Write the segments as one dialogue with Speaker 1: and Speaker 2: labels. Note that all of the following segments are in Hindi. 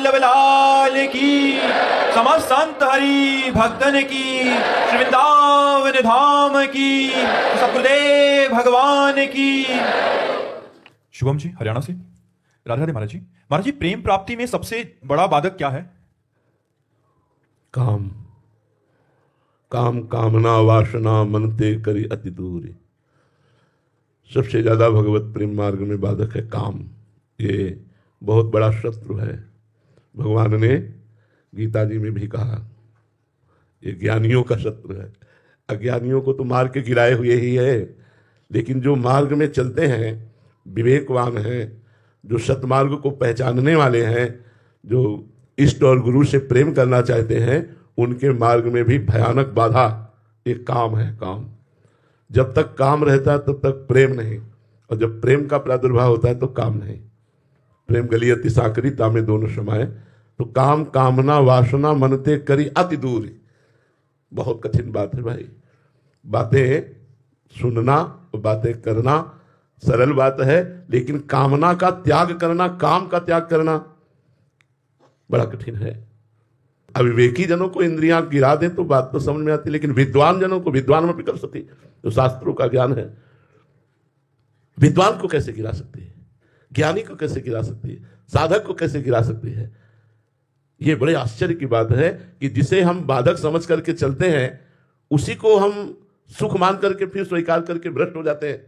Speaker 1: वल्लभ लाल की, समस्त संत हरि भक्तन की, श्री वृंदावन धाम की, सतगुरुदेव भगवान की। शुभम जी हरियाणा से। राधे राधे महाराज जी। महाराज जी, प्रेम प्राप्ति में सबसे बड़ा बाधक क्या है?
Speaker 2: काम। काम कामना वासना मनते करी अति दूरी। सबसे ज्यादा भगवत प्रेम मार्ग में बाधक है काम। ये बहुत बड़ा शत्रु है। भगवान ने गीता जी में भी कहा ये ज्ञानियों का शत्रु है। अज्ञानियों को तो मार के गिराए हुए ही है, लेकिन जो मार्ग में चलते हैं, विवेकवान हैं, जो सतमार्ग को पहचानने वाले हैं, जो इष्ट और गुरु से प्रेम करना चाहते हैं, उनके मार्ग में भी भयानक बाधा एक काम है। काम जब तक काम रहता है तब तक प्रेम नहीं, और जब प्रेम का प्रादुर्भाव होता है तो काम नहीं। प्रेम गलियति साकरी तामे दोनों समाये। तो काम कामना वासना मनते करी अति दूरी। बहुत कठिन बात है भाई। बातें सुनना और बातें करना सरल बात है, लेकिन कामना का त्याग करना, काम का त्याग करना बड़ा कठिन है। अविवेकी जनों को इंद्रियां गिरा दें तो बात तो समझ में आती, लेकिन विद्वान जनों को, विद्वान में कर सकती, जो शास्त्रों का ज्ञान है, विद्वान को कैसे गिरा सकती है, ज्ञानी को कैसे गिरा सकती है, साधक को कैसे गिरा सकती है। ये बड़े आश्चर्य की बात है कि जिसे हम बाधक समझ करके चलते हैं, उसी को हम सुख मान करके फिर स्वीकार करके भ्रष्ट हो जाते हैं।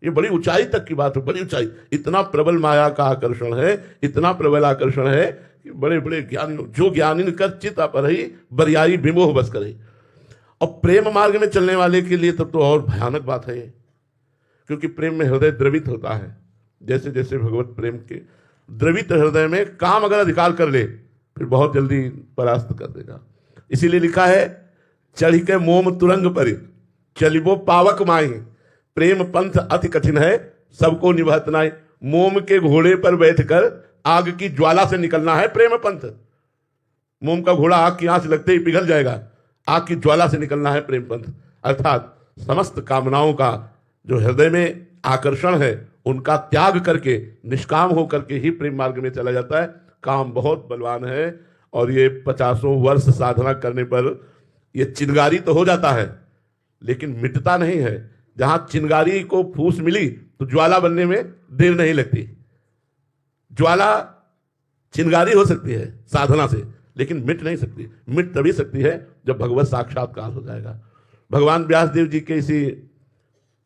Speaker 2: ये बड़ी ऊंचाई तक की बात है, बड़ी ऊंचाई। इतना प्रबल माया का आकर्षण है, इतना प्रबल आकर्षण है कि बड़े बड़े ज्ञानी, जो ज्ञानी कर चित पर ही बरियाई विमोह बस करे। और प्रेम मार्ग में चलने वाले के लिए तब तो और भयानक बात है ये, क्योंकि प्रेम में हृदय द्रवित होता है। जैसे जैसे भगवत प्रेम के द्रवित हृदय में काम अगर अधिकार कर ले, फिर बहुत जल्दी परास्त कर देगा। इसीलिए लिखा है, चढ़ के मोम तुरंग पर चलिबो पावक माई। प्रेम पंथ अति कठिन है, सबको निभत नाई। मोम के घोड़े पर बैठकर आग की ज्वाला से निकलना है प्रेम पंथ। मोम का घोड़ा आग की आंच लगते ही पिघल जाएगा, आग की ज्वाला से निकलना है प्रेम पंथ। अर्थात समस्त कामनाओं का जो हृदय में आकर्षण है, उनका त्याग करके, निष्काम होकर के ही प्रेम मार्ग में चला जाता है। काम बहुत बलवान है, और ये 50 वर्ष साधना करने पर ये चिंगारी तो हो जाता है, लेकिन मिटता नहीं है। जहां चिंगारी को फूस मिली तो ज्वाला बनने में देर नहीं लगती। ज्वाला चिंगारी हो सकती है साधना से, लेकिन मिट नहीं सकती। मिट तभी सकती है जब भगवत साक्षात्कार हो जाएगा। भगवान व्यासदेव जी के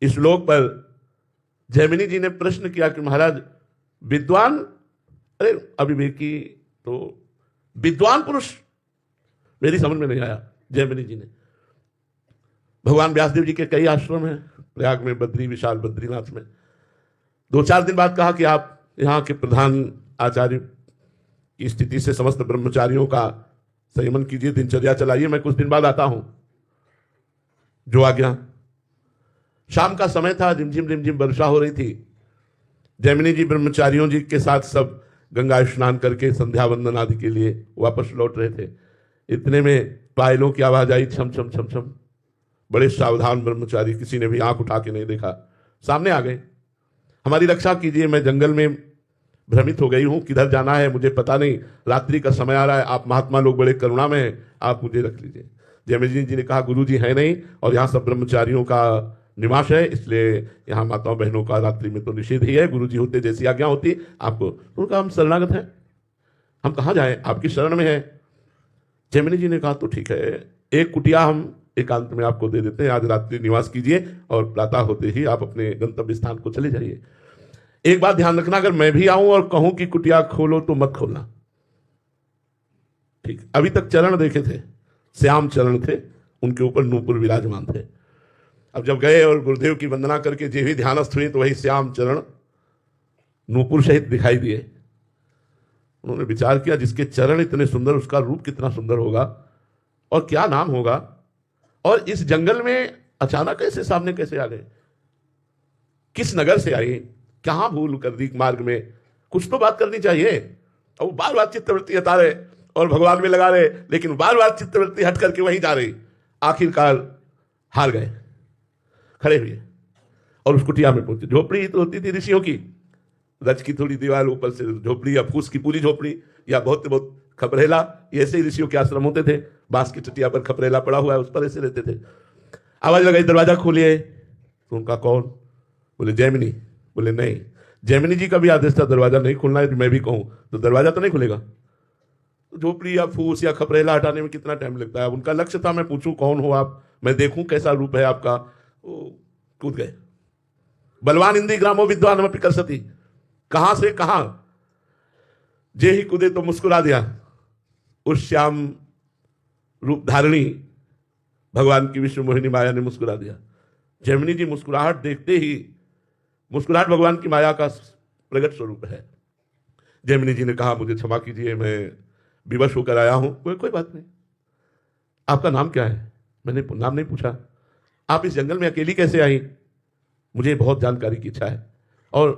Speaker 2: इस श्लोक पर जैमिनी जी ने प्रश्न किया कि महाराज, विद्वान, अरे अविवेकी तो विद्वान पुरुष, मेरी समझ में नहीं आया। जैमिनी जी ने, भगवान व्यासदेव जी के कई आश्रम हैं, प्रयाग में बद्री, विशाल बद्रीनाथ में। 2-4 दिन बाद कहा कि आप यहाँ के प्रधान आचार्य की स्थिति से समस्त ब्रह्मचारियों का संयमन कीजिए, दिनचर्या चलाइए, मैं कुछ दिन बाद आता हूं। जो आज्ञा। शाम का समय था, रिमझिम रिमझिम वर्षा हो रही थी। जैमिनी जी ब्रह्मचारियों जी के साथ सब गंगा स्नान करके संध्या वंदन आदि के लिए वापस लौट रहे थे। इतने में पायलों की आवाज आई, छम छम छम छम। बड़े सावधान ब्रह्मचारी, किसी ने भी आंख उठा के नहीं देखा, सामने आ गए। हमारी रक्षा कीजिए, मैं जंगल में भ्रमित हो गई हूं, किधर जाना है मुझे पता नहीं, रात्रि का समय आ रहा है, आप महात्मा लोग बड़े करुणा में हैं, आप मुझे रख लीजिए। जैमिनी जी ने कहा, गुरु जी है नहीं, और यहाँ सब ब्रह्मचारियों का निवास है, इसलिए यहाँ माताओं बहनों का रात्रि में तो निषेध ही है। गुरु जी होते जैसी आज्ञा होती आपको। उनका हम शरणागत हैं, हम कहाँ जाएं, आपकी शरण में है। जैमिनी जी ने कहा, तो ठीक है, एक कुटिया हम एकांत में आपको दे देते हैं, आज रात्रि निवास कीजिए, और प्रातः होते ही आप अपने गंतव्य स्थान को चले जाइए। एक बात ध्यान रखना, अगर मैं भी आऊं और कहूं कि कुटिया खोलो तो मत खोलना, ठीक। अभी तक चरण देखे थे, श्याम चरण थे, उनके ऊपर नूपुर विराजमान थे। अब जब गए और गुरुदेव की वंदना करके जे भी ध्यानस्थ हुए, तो वही श्याम चरण नूपुर सहित दिखाई दिए। उन्होंने विचार किया, जिसके चरण इतने सुंदर, उसका रूप कितना सुंदर होगा, और क्या नाम होगा। और इस जंगल में अचानक ऐसे सामने कैसे आ गए, किस नगर से आई, कहां भूल कर दी मार्ग में, कुछ तो बात करनी चाहिए। और वो बार बार चित्तवृत्ति हटा रहे और भगवान में लगा रहे, लेकिन बार बार चित्तवृत्ति हट करके वहीं जा रही। आखिरकार हार गए, खड़े हुए और उस कुटिया में पहुंचे। झोपड़ी तो होती थी ऋषियों की, रच की थोड़ी दीवार, ऊपर से झोपड़ी या फूस की पूरी झोपड़ी, या बहुत बहुत खपरेला, ये ऐसे ही ऋषियों के आश्रम होते थे। बांस की चटिया पर खपरेला पड़ा हुआ है, उस पर ऐसे रहते थे। आवाज लगाई, दरवाजा खोलिए। तो उनका कौन? बोले जैमिनी। बोले नहीं, जैमिनी जी का भी आदेश था दरवाजा नहीं खोलना है, मैं भी कहूं तो दरवाजा तो नहीं खुलेगा। तो झोपड़ी या फूस या खपरेला हटाने में कितना टाइम लगता है? उनका लक्ष्य था मैं पूछूं कौन हो आप, मैं देखूं कैसा रूप है आपका। वो कूद गए। बलवान इंद्री ग्रामो विद्वान में पिकर सती, कहां से कहां जे ही कूदे तो मुस्कुरा दिया। उस श्याम रूप धारणी भगवान की विश्व मोहिनी माया ने मुस्कुरा दिया। जैमिनी जी मुस्कुराहट देखते ही, मुस्कुराहट भगवान की माया का प्रगट स्वरूप है। जैमिनी जी ने कहा मुझे क्षमा कीजिए, मैं विवश होकर आया हूं। कोई बात नहीं, आपका नाम क्या है? मैंने नाम नहीं पूछा। आप इस जंगल में अकेली कैसे आई? मुझे बहुत जानकारी की इच्छा है। और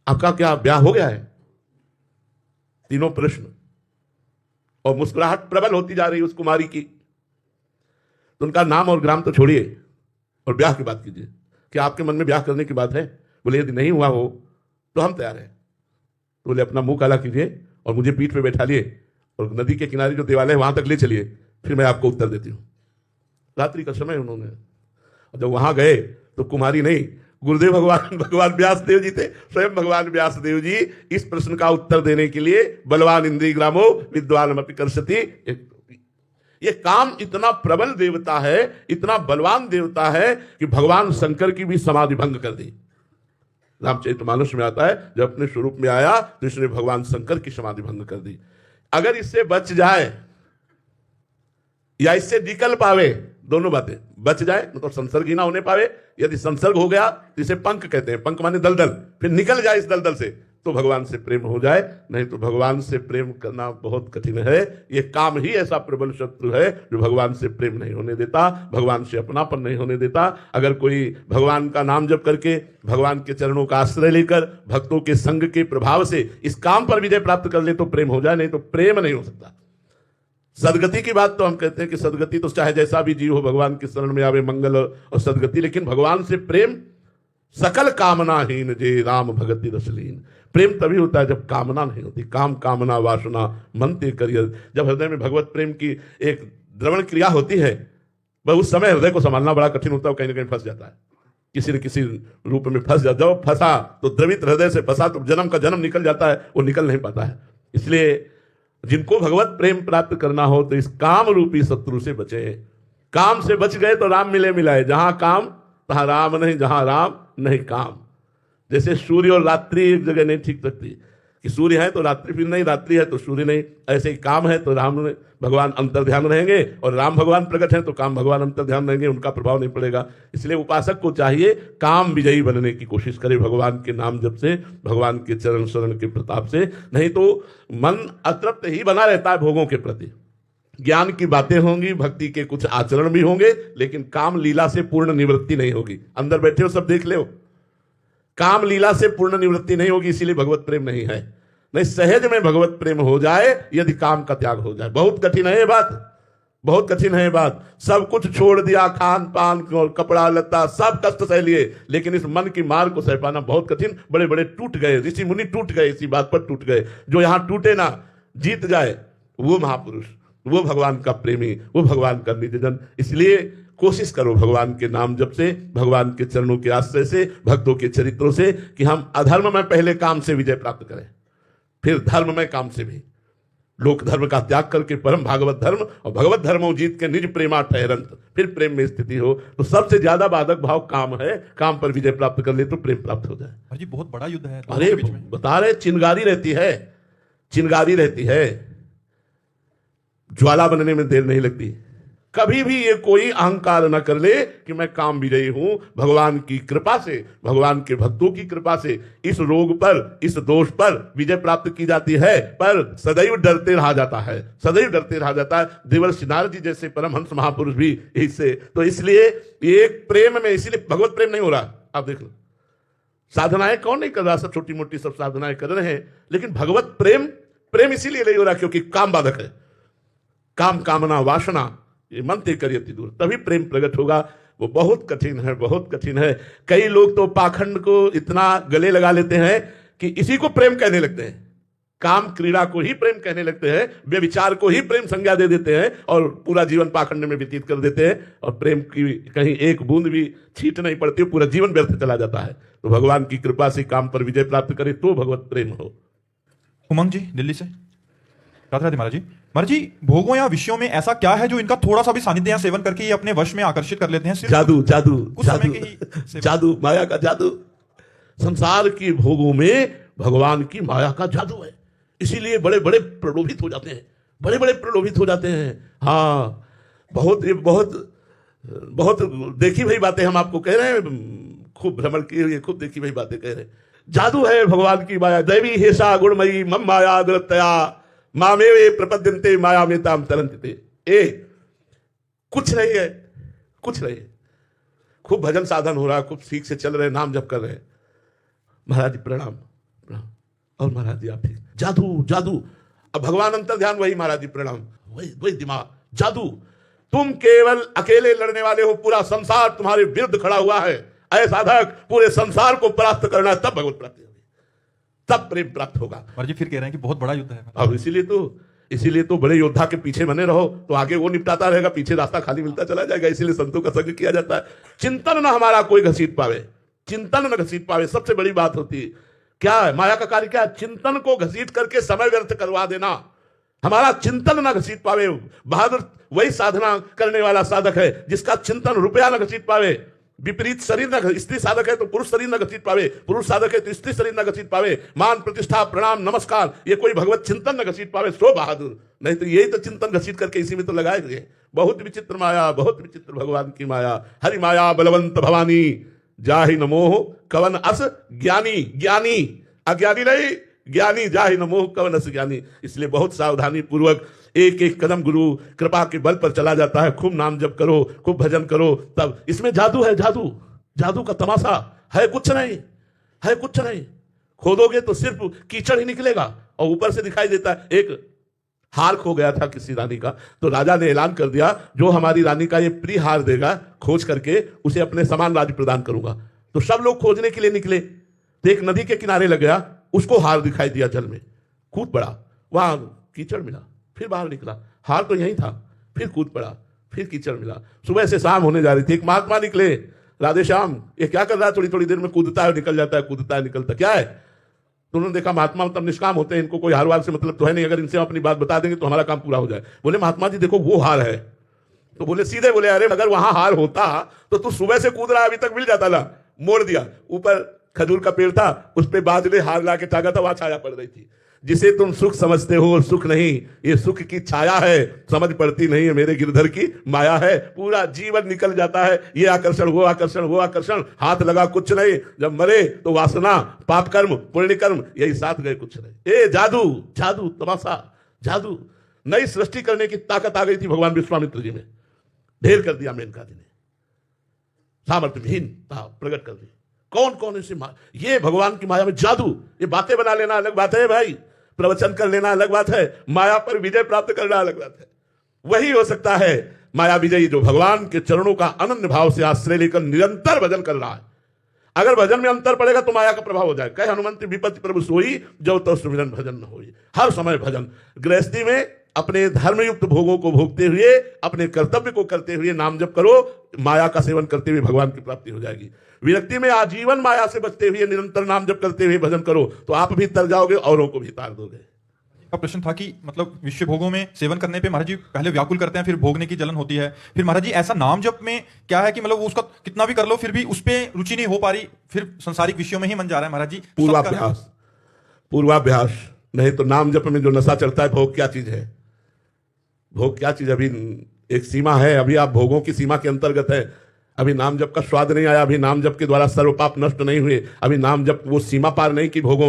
Speaker 2: आपका क्या ब्याह हो गया है? तीनों प्रश्न, और मुस्कुराहट प्रबल होती जा रही उस कुमारी की। तो उनका नाम और ग्राम तो छोड़िए और ब्याह की बात कीजिए, क्या आपके मन में ब्याह करने की बात है? बोले यदि नहीं हुआ हो तो हम तैयार हैं। तो बोले अपना मुंह काला कीजिए और मुझे पीठ पे बैठा लिए और नदी के किनारे जो देवालय है वहां तक ले चलिए, फिर मैं आपको उत्तर देती हूं। रात्रि का समय उन्होंने, और जब वहां गए तो कुमारी नहीं, गुरुदेव भगवान व्यास देव जी थे। स्वयं भगवान व्यास देव जी इस प्रश्न का उत्तर देने के लिए बलवान इंद्री ग्रामो विद्वान मपि करसति। ये काम इतना प्रबल देवता है, इतना बलवान देवता है कि भगवान शंकर की भी समाधि भंग कर दी। रामचरितमानस में आता है जब अपने स्वरूप में आया तो इसने भगवान शंकर की समाधि भंग कर दी। अगर इससे बच जाए या इससे निकल पावे, दोनों बातें, बच जाए मतलब संसर्ग ही ना होने पावे, यदि संसर्ग हो गया तो इसे पंख कहते हैं, पंख माने दलदल, फिर निकल जाए इस दलदल से तो भगवान से प्रेम हो जाए, नहीं तो भगवान से प्रेम करना बहुत कठिन है। ये काम ही ऐसा प्रबल शत्रु है जो भगवान से प्रेम नहीं होने देता, भगवान से अपनापन नहीं होने देता। अगर कोई भगवान का नाम जप करके, भगवान के चरणों का आश्रय लेकर, भक्तों के संग के प्रभाव से इस काम पर विजय प्राप्त कर ले तो प्रेम हो जाए, नहीं तो प्रेम नहीं हो सकता। सदगति की बात तो हम कहते हैं कि सदगति तो चाहे जैसा भी जीव हो भगवान की शरण में आवे, मंगल और सदगति, लेकिन भगवान से प्रेम सकल कामनाहीन जे राम भगति रसलीन। प्रेम तभी होता है जब कामना नहीं होती, काम कामना वासना मन ते करियर। जब हृदय में भगवत प्रेम की एक द्रवण क्रिया होती है, वह उस समय हृदय को संभालना बड़ा कठिन होता है, कहीं ना कहीं फंस जाता है, किसी न किसी रूप में फंस जाता। जब फंसा तो द्रवित हृदय से फंसा तो जन्म का जन्म निकल जाता है, वो निकल नहीं पाता है। इसलिए जिनको भगवत प्रेम प्राप्त करना हो तो इस काम रूपी शत्रु से बचे। काम से बच गए तो राम मिले मिलाए, जहां काम तहां राम नहीं, जहां राम नहीं काम। जैसे सूर्य और रात्रि एक जगह नहीं ठीक सकती, कि सूर्य है तो रात्रि फिर नहीं, रात्रि है तो सूर्य नहीं। ऐसे ही काम है तो राम भगवान अंतर ध्यान रहेंगे, और राम भगवान प्रकट है तो काम भगवान अंतर ध्यान रहेंगे, उनका प्रभाव नहीं पड़ेगा। इसलिए उपासक को चाहिए काम विजयी बनने की कोशिश करे भगवान के नाम जप से, भगवान के चरण शरण के प्रताप से। नहीं तो मन अतृप्त ही बना रहता है भोगों के प्रति। ज्ञान की बातें होंगी, भक्ति के कुछ आचरण भी होंगे, लेकिन काम लीला से पूर्ण निवृत्ति नहीं होगी। अंदर बैठे हो सब देख ले, काम लीला से पूर्ण निवृत्ति नहीं होगी, इसीलिए भगवत प्रेम नहीं है। नहीं, सहज में भगवत प्रेम हो जाए यदि काम का त्याग हो जाए। बहुत कठिन है ये बात, बहुत कठिन है ये बात। सब कुछ छोड़ दिया, खान पान और कपड़ा लत्ता सब कष्ट सह लिए, लेकिन इस मन की मार को सह पाना बहुत कठिन। बड़े बड़े टूट गए, ऋषि मुनि टूट गए, इसी बात पर टूट गए। जो यहां टूटे ना, जीत जाए, वो महापुरुष, वो भगवान का प्रेमी, वो भगवान का निजजन। इसलिए कोशिश करो भगवान के नाम जप से, भगवान के चरणों के आश्रय से, भक्तों के चरित्रों से, कि हम अधर्म में पहले काम से विजय प्राप्त करें, फिर धर्म में काम से भी। लोक धर्म का त्याग करके परम भागवत धर्म और भगवत धर्म जीत के निज प्रेमा ठहरंत, फिर प्रेम में स्थिति हो। तो सबसे ज्यादा बाधक भाव काम है, काम पर विजय प्राप्त कर ले तो प्रेम प्राप्त हो जाए।
Speaker 1: जी बहुत बड़ा युद्ध है।
Speaker 2: अरे बता रहे, चिंगारी रहती है, चिंगारी रहती है, ज्वाला बनने में देर नहीं लगती। कभी भी ये कोई अहंकार न कर ले कि मैं काम विजयी हूं। भगवान की कृपा से, भगवान के भक्तों की कृपा से इस रोग पर, इस दोष पर विजय प्राप्त की जाती है, पर सदैव डरते रहा जाता है, सदैव डरते रहा जाता है। देवर्षि नारद जी जैसे परमहंस महापुरुष भी इससे। तो इसलिए एक प्रेम में, इसीलिए भगवत प्रेम नहीं हो रहा। आप देख लो, साधनाएं कौन नहीं कर रहा, सब छोटी मोटी सब साधनाएं कर रहे हैं, लेकिन भगवत प्रेम, प्रेम इसीलिए नहीं हो रहा क्योंकि काम बाधक है। काम कामना वासना ये मन ते करियति दूर, तभी प्रेम प्रकट होगा। वो बहुत कठिन है, बहुत कठिन है। कई लोग तो पाखंड को इतना गले लगा लेते हैं कि इसी को प्रेम कहने लगते हैं, काम क्रीड़ा को ही प्रेम कहने लगते हैं, व्यभिचार को ही प्रेम संज्ञा दे देते हैं और पूरा जीवन पाखंड में व्यतीत कर देते हैं और प्रेम की कहीं एक बूंद भी छीट नहीं पड़ती, पूरा जीवन व्यर्थ चला जाता है। तो भगवान की कृपा से काम पर विजय प्राप्त करे तो भगवत प्रेम हो।
Speaker 1: उमंग जी दिल्ली से। राधे राधे महाराज जी। महाराज जी, भोगों या विषयों में ऐसा क्या है जो इनका थोड़ा सा भी सानिध्य या सेवन करके ये अपने वश में आकर्षित कर लेते हैं? सिर्फ
Speaker 2: जादू, जादू,
Speaker 1: कुछ समय
Speaker 2: जादू,
Speaker 1: के ही सेवन।
Speaker 2: जादू, माया का जादू। संसार की भोगों में भगवान की माया का जादू है, इसीलिए बड़े बड़े प्रलोभित हो जाते हैं, बड़े बड़े प्रलोभित हो जाते हैं। हाँ, बहुत बहुत बहुत देखी भाई बातें हम आपको कह रहे हैं, खूब भ्रमण किए हुए खूब देखी भाई बातें कह रहे हैं। जादू है भगवान की माया। दैवी हेषा गुणमयी मम माया दुरतया मामेवे प्रपद्यन्ते माया में ताम तरंते। ए कुछ नहीं है, कुछ नहीं। खूब भजन साधन हो रहा, खूब ठीक से चल रहे, नाम जप कर रहे। महाराज जी प्रणाम, प्रणाम। और महाराज जी आप ठीक। जादू, जादू। अब भगवान अंतर ध्यान, वही महाराज जी प्रणाम, वही वही दिमाग, जादू। तुम केवल अकेले लड़ने वाले हो, पूरा संसार तुम्हारे विरुद्ध खड़ा हुआ है। ऐ साधक, पूरे संसार को परास्त करना, तब भगवत प्राप्ति होगी, तब प्रेम प्राप्त होगा।
Speaker 1: महाराज जी फिर कह रहे हैं कि बहुत बड़ा युद्ध है।
Speaker 2: अब इसीलिए तो बड़े योद्धा के पीछे बने रहो, तो आगे वो निपटाता रहेगा, पीछे रास्ता खाली मिलता चला जाएगा। इसीलिए संतों का संग किया जाता है। चिंतन न हमारा कोई घसीट पावे, चिंतन न घसीट पावे, सबसे बड़ी बात होती है। क्या है माया का कार्य? क्या है? चिंतन को घसीट करके समय व्यर्थ करवा देना। हमारा चिंतन न घसीट पावे। बहादुर वही साधना करने वाला साधक है जिसका चिंतन रुपया न घसीट पावे। विपरीत शरीर न, स्त्री साधक है तो पुरुष शरीर न घसीट पावे, पुरुष साधक है तो स्त्री शरीर न घसीट पावे। मान प्रतिष्ठा प्रणाम नमस्कार ये कोई भगवत चिंतन न घसीट पावे, सो बहादुर। नहीं तो यही तो चिंतन घसीट करके इसी में तो लगाए गए। बहुत विचित्र माया, बहुत विचित्र भगवान की माया। हरि माया बलवंत भवानी जाहि न मोह कवन अस ज्ञानी। ज्ञानी अज्ञानी नहीं, ज्ञानी जाहि न मोह कवन अस ज्ञानी। इसलिए बहुत सावधानी पूर्वक एक एक कदम गुरु कृपा के बल पर चला जाता है। खूब नाम जप करो, खूब भजन करो, तब इसमें जादू है। जादू, जादू का तमाशा है कुछ नहीं, है कुछ नहीं। खोदोगे तो सिर्फ कीचड़ ही निकलेगा और ऊपर से दिखाई देता है। एक हार खो गया था किसी रानी का, तो राजा ने ऐलान कर दिया जो हमारी रानी का ये प्रिय हार देगा खोज करके उसे अपने समान राज्य प्रदान करूंगा। तो सब लोग खोजने के लिए निकले, तो एक नदी के किनारे लग गया, उसको हार दिखाई दिया जल में, कूद पड़ा, वहां कीचड़ मिला, फिर बाहर निकला, हार तो यही था, फिर कूद पड़ा, फिर कीचड़ मिला। सुबह से शाम होने जा रही थी, एक महात्मा निकले, राधे श्याम ये क्या कर रहा है? थोड़ी थोड़ी देर में कूदता है निकल जाता है, कूदता है निकलता, क्या है? तो उन्होंने देखा महात्मा मतलब निष्काम होते हैं, इनको कोई हार वार से मतलब तो है नहीं, अगर इनसे हम अपनी बात बता देंगे तो हमारा काम पूरा हो जाए। बोले महात्मा जी देखो वो हार है। तो बोले सीधे बोले अरे अगर वहां हार होता तो तू सुबह से कूद रहा अभी तक मिल जाता ना। मोड़ दिया, ऊपर खजूर का पेड़ था, उस पे बादल हार ला के टांगा था, वहां छाया पड़ रही थी। जिसे तुम सुख समझते हो सुख नहीं, ये सुख की छाया है, समझ पड़ती नहीं है मेरे गिरधर की माया है। पूरा जीवन निकल जाता है, ये आकर्षण वो आकर्षण वो आकर्षण, हाथ लगा कुछ नहीं, जब मरे तो वासना पाप कर्म पुण्य कर्म यही साथ गए, कुछ नहीं। ए जादू, जादू तमाशा, जादू। नई सृष्टि करने की ताकत आ गई थी भगवान विश्वामित्र जी में, ढेर कर दिया मेनका जी ने, सामर्थ्य विहीनता प्रकट कर दी। कौन कौन इसे ये भगवान की माया में जादू। ये बातें बना लेना अलग बात है भाई, प्रवचन कर लेना अलग बात है, माया पर विजय प्राप्त करना अलग बात है। वही हो सकता है माया विजयी जो भगवान के चरणों का अनन्य भाव से आश्रय लेकर निरंतर भजन कर रहा है। अगर भजन में अंतर पड़ेगा तो माया का प्रभाव हो जाए। कहे हनुमंत विपत्ति प्रभु सोई जो तो सुमिरन भजन न होई। हर समय भजन, गृहस्थी में अपने धर्मयुक्त भोगों को भोगते हुए, अपने कर्तव्य को करते हुए नाम जप करो, माया का सेवन करते हुए भगवान की प्राप्ति हो जाएगी। विरक्ति में आजीवन माया से बचते हुए निरंतर नाम जप करते हुए भजन करो तो आप भी तर जाओगे, औरों को भी तार दोगे।
Speaker 1: का प्रश्न था कि मतलब विषय भोगों में सेवन करने पे महाराज जी पहले व्याकुल करते हैं, फिर भोगने की जलन होती है, फिर महाराज जी ऐसा नाम जप में क्या है कि मतलब उसका कितना भी कर लो फिर भी उस पर रुचि नहीं हो पा रही, फिर संसारिक विषयों में ही मन जा रहा है महाराज जी।
Speaker 2: पूर्वाभ्यास, पूर्वाभ्यास। नहीं तो नाम जप में जो नशा चढ़ता है, भोग क्या चीज है? भोग क्या चीज? अभी एक सीमा है, अभी आप भोगों की सीमा के अंतर्गत है, अभी नाम जप का स्वाद नहीं आया, अभी नाम जप के द्वारा सर्व पाप नष्ट नहीं हुए, अभी नाम जप वो सीमा पार नहीं की भोगों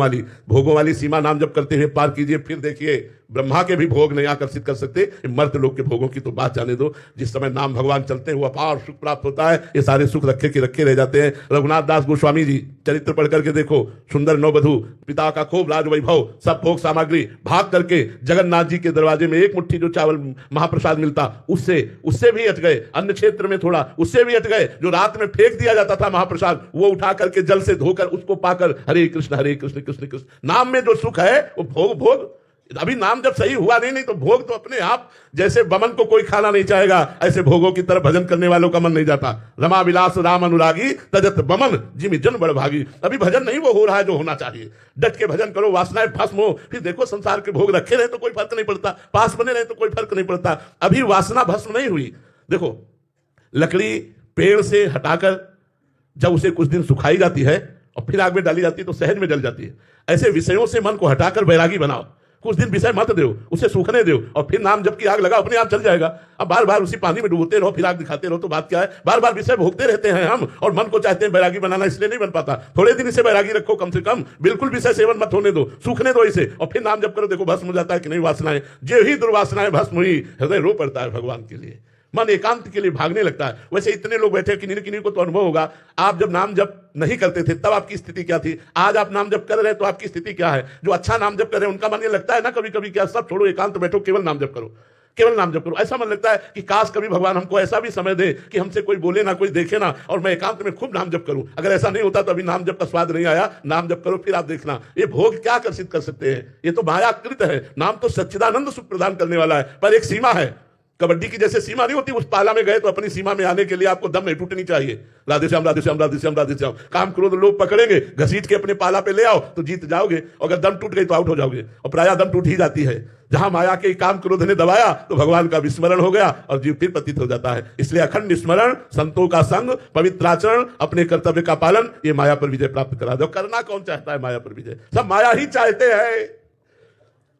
Speaker 2: वाली सीमा नाम जप करते हुए पार कीजिए। फिर देखिए ब्रह्मा के भी भोग नहीं आकर्षित कर सकते, मर्त लोग के भोगों की तो बात जाने दो। जिस समय नाम भगवान चलते हैं वो अपार सुख प्राप्त होता है, ये सारे सुख रखे के रखे रह जाते हैं। रघुनाथ दास गोस्वामी जी चरित्र पढ़ करके देखो, सुंदर नववधू, पिता का खूब राज वैभव, सब भोग सामग्री, भाग करके जगन्नाथ जी के दरवाजे में एक मुट्ठी जो चावल महाप्रसाद मिलता उससे भी हट गए, अन्य क्षेत्र में थोड़ा उससे भी हट गए, है जो रात में फेंक दिया जाता था महाप्रसाद, वो उठा करके जल से धोकर उसको पाकर हरे कृष्ण कृष्ण कृष्ण। नाम में जो सुख है वो भोग भोग, अभी नाम जब सही हुआ नहीं तो भोग तो अपने आप, जैसे बमन को कोई खाना नहीं चाहेगा ऐसे भोगों की तरफ भजन करने वालों का मन नहीं जाता। रमा विलास राम अनुरागी तजत बमन जिमि जन बड़ भागी। अभी भजन नहीं वो हो रहा है जो होना चाहिए। डट के भजन करो, वासनाएं भस्म हो, फिर देखो संसार के भोग रखे रहे तो कोई फर्क नहीं पड़ता, पास बने रहे तो कोई फर्क नहीं पड़ता। अभी वासना भस्म नहीं हुई। देखो लकड़ी पेड़ से हटाकर जब उसे कुछ दिन सुखाई जाती है और फिर आग में डाली जाती है तो सहज में जल जाती है। ऐसे विषयों से मन को हटाकर बैरागी बनाओ, कुछ दिन विषय मत दो, उसे सूखने दो और फिर नाम जब की आग लगा अपने आप चल जाएगा। अब बार बार उसी पानी में डूबते रहो फिर आग दिखाते रहो तो बात क्या है? बार बार विषय भोगते रहते हैं हम और मन को चाहते हैं बैरागी बनाना, इसलिए नहीं बन पाता। थोड़े दिन इसे बैरागी रखो, कम से कम बिल्कुल विषय सेवन मत होने दो, सूखने दो इसे और फिर नाम जब करो, देखो भस्म हो जाता है कि नहीं वासनाएं। जो ही दुर्वासनाएं भस्म हुई, हृदय रो पड़ता है भगवान के लिए, मन एकांत के लिए भागने लगता है। वैसे इतने लोग बैठे किन्हीं किन्हीं को तो अनुभव होगा, आप जब नाम जप नहीं करते थे तब आपकी स्थिति क्या थी, आज आप नाम जप कर रहे हैं तो आपकी स्थिति क्या है। जो अच्छा नाम जप कर रहे हैं उनका मन ये लगता है ना कभी कभी, क्या सब छोड़ो एकांत बैठो, केवल नाम जप करो, केवल नाम जप करो। ऐसा मन लगता है कि काश कभी भगवान हमको ऐसा भी समय दे कि हमसे कोई बोले ना, कोई देखे ना और मैं एकांत में खूब नाम जप करूं। अगर ऐसा नहीं होता तो अभी नाम जप का स्वाद नहीं आया। नाम जप करो फिर आप देखना ये भोग क्या आकर्षित कर सकते हैं। ये तो मायाकृत है। नाम तो सच्चिदानंद सुख प्रदान करने वाला है, पर एक सीमा है। कबड्डी की जैसे सीमा नहीं होती, उस पाला में गए तो अपनी सीमा में आने के लिए आपको दम नहीं टूटनी चाहिए। राधे श्याम राधे श्याम राधे श्याम राधे श्याम। काम क्रोध लोग पकड़ेंगे, घसीट के अपने पाला पे ले आओ तो जीत जाओगे, अगर दम टूट गई तो आउट हो जाओगे और प्रायः दम टूट ही जाती है। जहां माया के काम क्रोध ने दबाया तो भगवान का विस्मरण हो गया और जीव फिर पतित हो जाता है। इसलिए अखंड स्मरण, संतों का संग, पवित्राचरण, अपने कर्तव्य का पालन, ये माया पर विजय प्राप्त करा दो। करना कौन चाहता है माया पर विजय? सब माया ही चाहते हैं।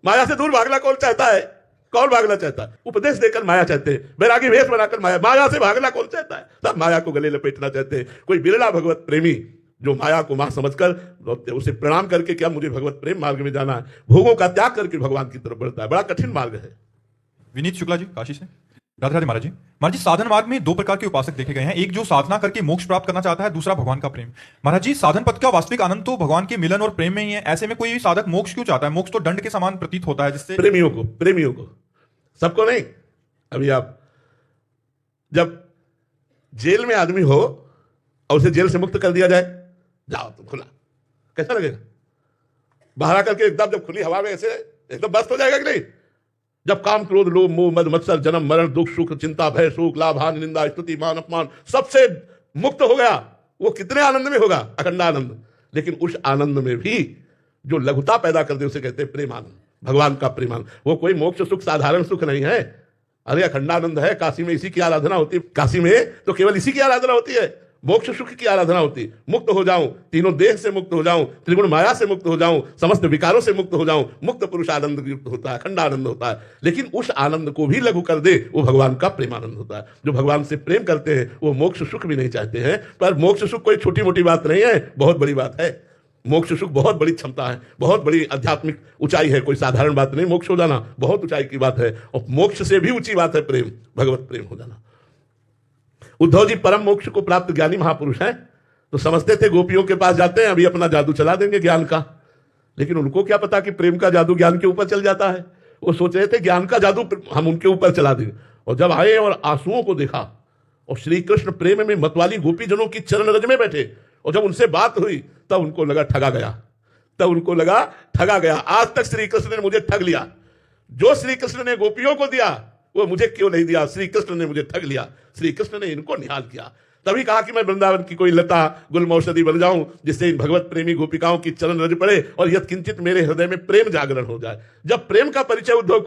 Speaker 2: माया से दूर भागना कौन चाहता है? कौन भागना चाहता है? उपदेश देकर माया चाहते हैं, बैरागी वेश बनाकर माया से भागना कौन चाहता है? सब माया को गले लपेटना चाहते हैं। कोई बिरला भगवत प्रेमी जो माया को मां समझकर उसे प्रणाम करके क्या मुझे भगवत प्रेम मार्ग में जाना है, भोगों का त्याग करके भगवान की तरफ बढ़ता है। बड़ा कठिन मार्ग है।
Speaker 1: विनीत शुक्ला जी काशी से। राधे राधे महाराज जी। महाराज जी साधन मार्ग में दो प्रकार के उपासक देखे गए हैं, एक जो साधना करके मोक्ष प्राप्त करना चाहता है, दूसरा भगवान का प्रेम। महाराज जी साधन पथ का वास्तविक आनंद तो भगवान के मिलन और प्रेम में ही है, ऐसे में कोई साधक मोक्ष क्यों चाहता है? मोक्ष तो दंड के समान प्रतीत होता है, जिससे
Speaker 2: प्रेमियों को सबको नहीं। अभी आप जब जेल में आदमी हो और उसे जेल से मुक्त कर दिया जाए, जाओ तुम खुला, कैसा लगेगा? बाहर आकर के एकदम जब खुली हवा में ऐसे एकदम बस्त हो जाएगा कि नहीं? जब काम क्रोध लोभ मोह मद मत्सर जन्म मरण दुख सुख चिंता भय शोक लाभ हानि निंदा स्तुति मान अपमान सबसे मुक्त हो गया, वो कितने आनंद में होगा? अखंड आनंद। लेकिन उस आनंद में भी जो लघुता पैदा कर दे उसे कहते हैं प्रेमानंद, भगवान का प्रेमानंद। वो कोई मोक्ष सुख साधारण सुख नहीं है। अरे अखंडानंद है। काशी में इसी की आराधना होती है, काशी में तो केवल इसी की आराधना होती है। मोक्ष सुख की आराधना होती, मुक्त हो जाऊं, तीनों देह से मुक्त हो जाऊं, त्रिगुण माया से मुक्त हो जाऊं, समस्त विकारों से मुक्त हो जाऊं, मुक्त पुरुष आनंद युक्त होता है, अखंड आनंद होता है। लेकिन उस आनंद को भी लघु कर दे वो भगवान का प्रेमानंद होता है। जो भगवान से प्रेम करते हैं वो मोक्ष सुख भी नहीं चाहते हैं। पर मोक्ष सुख कोई छोटी मोटी बात नहीं है, बहुत बड़ी बात है। मोक्ष सुख बहुत बड़ी क्षमता है, बहुत बड़ी आध्यात्मिक ऊंचाई है, कोई साधारण बात नहीं। मोक्ष हो जाना बहुत ऊंचाई की बात है और मोक्ष से भी ऊंची बात है प्रेम, भगवत प्रेम हो जाना। उद्धव जी परम मोक्ष को प्राप्त ज्ञानी महापुरुष हैं, तो समझते थे गोपियों के पास जाते हैं अभी अपना जादू चला देंगे ज्ञान का। लेकिन उनको क्या पता कि प्रेम का जादू ज्ञान के ऊपर चल जाता है। वो सोच रहे थे ज्ञान का जादू हम उनके ऊपर चला देंगे। और जब आए और आंसुओं को देखा और श्री कृष्ण प्रेम में मतवाली गोपीजनों की चरण रज में बैठे और जब उनसे बात हुई तब उनको लगा ठगा गया। आज तक श्री कृष्ण ने मुझे ठग लिया। जो श्री कृष्ण ने गोपियों को दिया वो मुझे क्यों नहीं दिया? श्री कृष्ण ने मुझे ठग लिया, श्री कृष्ण ने इनको निहाल किया। तभी कहा कि मैं वृंदावन की कोई लता गुलमौषधि बन जाऊं जिससे इन भगवत प्रेमी गोपिकाओं की चरण रज पड़े और यत्किंचित मेरे हृदय में प्रेम जागरण हो जाए। जब प्रेम का परिचय उद्धव